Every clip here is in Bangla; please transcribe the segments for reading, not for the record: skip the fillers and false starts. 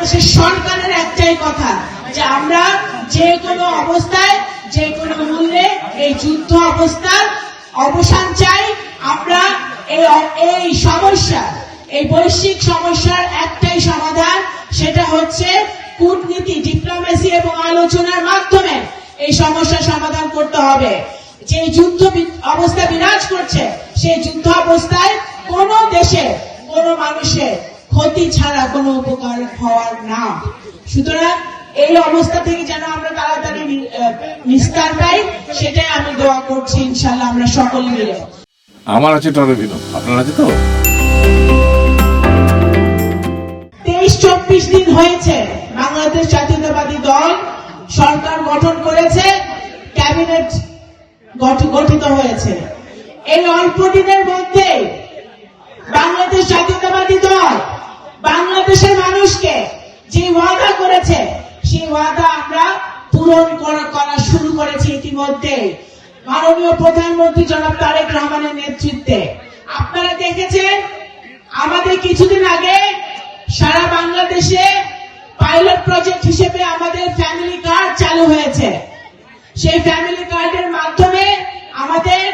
বাংলাদেশের সরকারের একটাই কথা যে আমরা যে কোনো অবস্থায় যে কোনো মূল্যে এই যুদ্ধ অবস্থার অবসান চাই। আমরা এই সমস্যা, এই বৈশ্বিক সমস্যার একটাই সমাধান, সেটা হচ্ছে কূটনীতি, ডিপ্লোমেসি এবং আলোচনার মাধ্যমে এই সমস্যার সমাধান করতে হবে। যে যুদ্ধ অবস্থা বিরাজ করছে, সেই যুদ্ধ অবস্থায় কোন দেশে কোন মানুষের ক্ষতি ছাড়া কোনো উপকার হওয়ার না। সুতরাং এই অবস্থা থেকে যেন আমরা তাড়াতাড়ি নিস্তার পাই, সেটাই আমি দোয়া করছি ইনশাআল্লাহ আমরা সকলে মিলে। আমার আছে টরভিনো, আপনার আছে তো? 23-24 দিন হয়েছে বাংলাদেশ জাতীয়তাবাদী দল সরকার গঠন করেছে, ক্যাবিনেট গঠিত হয়েছে। এই অল্প দিনের মধ্যে বাংলাদেশ জাতীয়তাবাদী দল বাংলাদেশের মানুষকে যে ওয়াদা করেছে, সেই ওয়াদা আমরা পূরণ করা শুরু করেছি ইতিমধ্যে মাননীয় প্রধানমন্ত্রী জনাব তারেক রহমানের নেতৃত্বে। আপনারা দেখেছেন আমাদের কিছুদিন আগে সারা বাংলাদেশে পাইলট প্রজেক্ট হিসেবে আমাদের ফ্যামিলি কার্ড চালু হয়েছে। সেই ফ্যামিলি কার্ডের মাধ্যমে আমাদের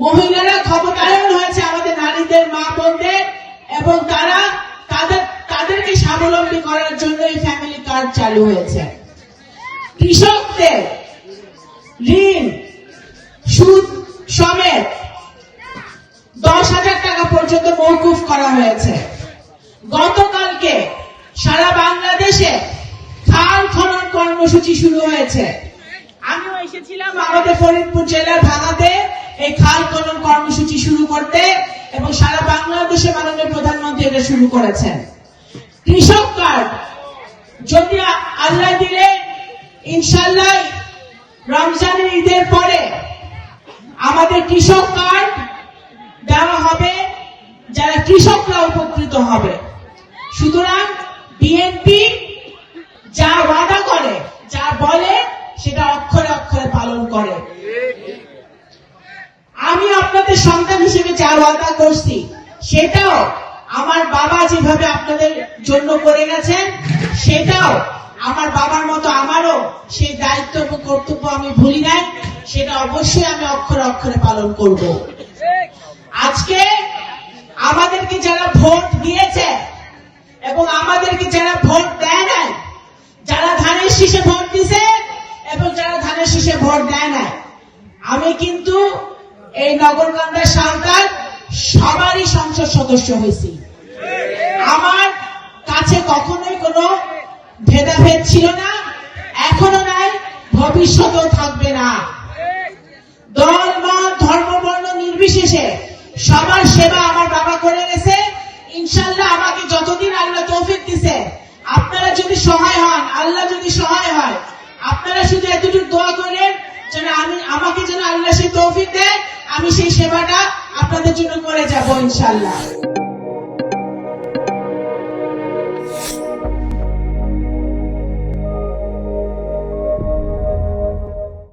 মহিলারা ক্ষমতায়ন হয়েছে, আমাদের নারীদের, মা বোনদের, এবং তাদেরকে স্বাবলম্বী করার জন্য এই ফ্যামিলি কার্ড চালু হয়েছে। কৃষকদের ঋণ সুদ সমেত 10,000 টাকা পর্যন্ত মওকুফ করা হয়েছে। গতকালকে সারা বাংলাদেশে খাল খনন কর্মসূচি শুরু হয়েছে। আমিও এসেছিলাম আমাদের ফরিদপুর জেলার ভাঙাতে এই খাল খনন কর্মসূচি শুরু করতে, এবং সারা বাংলাদেশে মাননীয় প্রধানমন্ত্রী এটা শুরু করেছেন। কৃষক কার্ড যদি আল্লাহ দিলে ইনশাআল্লাহ রমজানের ঈদের পরে আমাদের কৃষক কার্ড দেওয়া হবে, যারা কৃষকরা উপকৃত হবে। সুতরাং বিএনপি যা ওয়াদা করে, যা বলে, সেটা অক্ষরে অক্ষরে পালন করে। আমি আপনাদের সন্তান হিসেবে যা ওয়াদা করছি, সেটাও আমার বাবা যেভাবে আপনাদের জন্য করে গেছেন, সেটাও আমার বাবার মতো আমারও সেই দায়িত্ব এবং কর্তব্য আমি ভুলি নাই, সেটা অবশ্যই আমি অক্ষরে অক্ষরে পালন করব। আজকে আমাদেরকে যারা ভোট দিয়েছে এবং আমাদেরকে যারা ভোট দেয় নাই, যারা ধানের শীষে ভোট দিছে এবং যারা ধানের শীষে ভোট দেয় নাই, আমি কিন্তু এই নগরকান্দা সরকার সবারই সংসদ সদস্য হয়েছি। আমার কাছে কখনোই কোনো ভেদাভেদ ছিল না, এখনো নাই, ভবিষ্যতেও থাকবে না। দল, মত, ধর্ম, বর্ণ নির্বিশেষে সবার সেবা আমার বাবা করে গেছে। ইনশাআল্লাহ আমাকে যতদিন আল্লাহ তৌফিক দিছে, আপনারা যদি সহায় হন, আল্লাহ যদি সহায় হয়, আপনারা শুধু এতটুকু দোয়া করেন যেন আমাকে যেন আল্লাহ সেই তৌফিক দেয়, আমি সেই সেবাটা আপনাদের জন্য করে যাব ইনশাআল্লাহ।